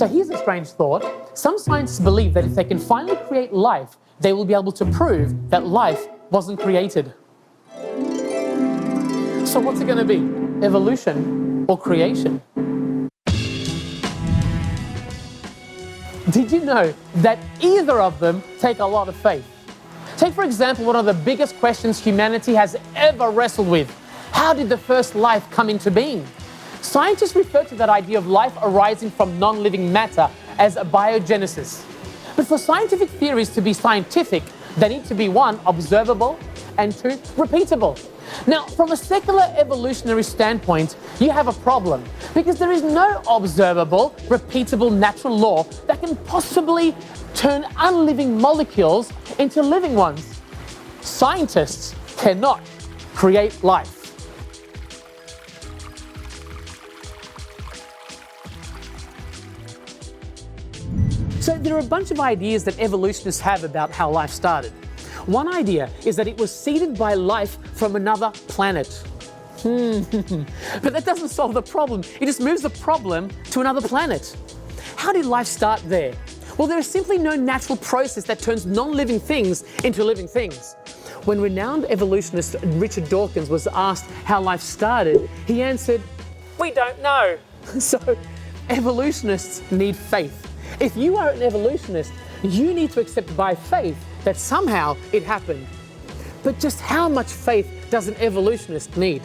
So here's a strange thought. Some scientists believe that if they can finally create life, they will be able to prove that life wasn't created. So what's it going to be? Evolution or creation? Did you know that either of them take a lot of faith? Take, for example, one of the biggest questions humanity has ever wrestled with. How did the first life come into being? Scientists refer to that idea of life arising from non-living matter as abiogenesis. But for scientific theories to be scientific, they need to be one, observable, and two, repeatable. Now, from a secular evolutionary standpoint, you have a problem because there is no observable, repeatable natural law that can possibly turn unliving molecules into living ones. Scientists cannot create life. So there are a bunch of ideas that evolutionists have about how life started. One idea is that it was seeded by life from another planet. But that doesn't solve the problem. It just moves the problem to another planet. How did life start there? Well, there is simply no natural process that turns non-living things into living things. When renowned evolutionist Richard Dawkins was asked how life started, he answered, "We don't know." So evolutionists need faith. If you are an evolutionist, you need to accept by faith that somehow it happened. But just how much faith does an evolutionist need?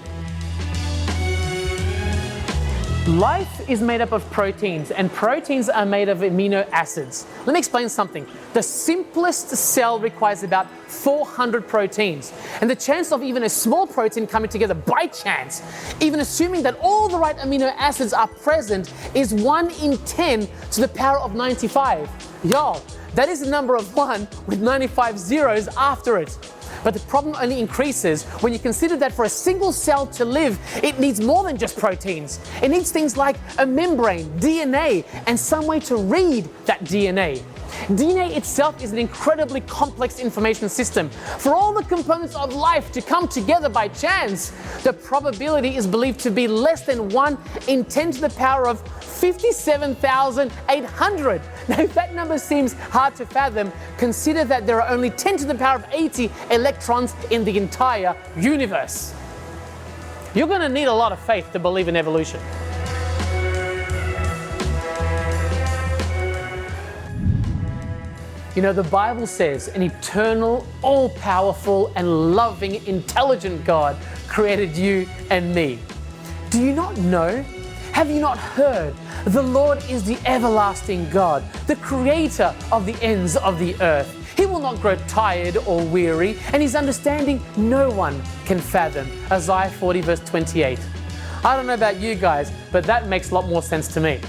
Life is made up of proteins, and proteins are made of amino acids. Let me explain something. The simplest cell requires about 400 proteins, and the chance of even a small protein coming together by chance, even assuming that all the right amino acids are present, is 1 in 10 to the power of 95. Y'all, that is a number of 1 with 95 zeros after it. But the problem only increases when you consider that for a single cell to live, it needs more than just proteins. It needs things like a membrane, DNA, and some way to read that DNA. DNA itself is an incredibly complex information system. For all the components of life to come together by chance, the probability is believed to be less than 1 in 10 to the power of 57,800. Now, if that number seems hard to fathom, consider that there are only 10 to the power of 80 electrons in the entire universe. You're going to need a lot of faith to believe in evolution. You know, the Bible says an eternal, all-powerful, and loving, intelligent God created you and me. Do you not know? Have you not heard? The Lord is the everlasting God, the creator of the ends of the earth. He will not grow tired or weary, and his understanding no one can fathom. Isaiah 40 verse 28. I don't know about you guys, but that makes a lot more sense to me.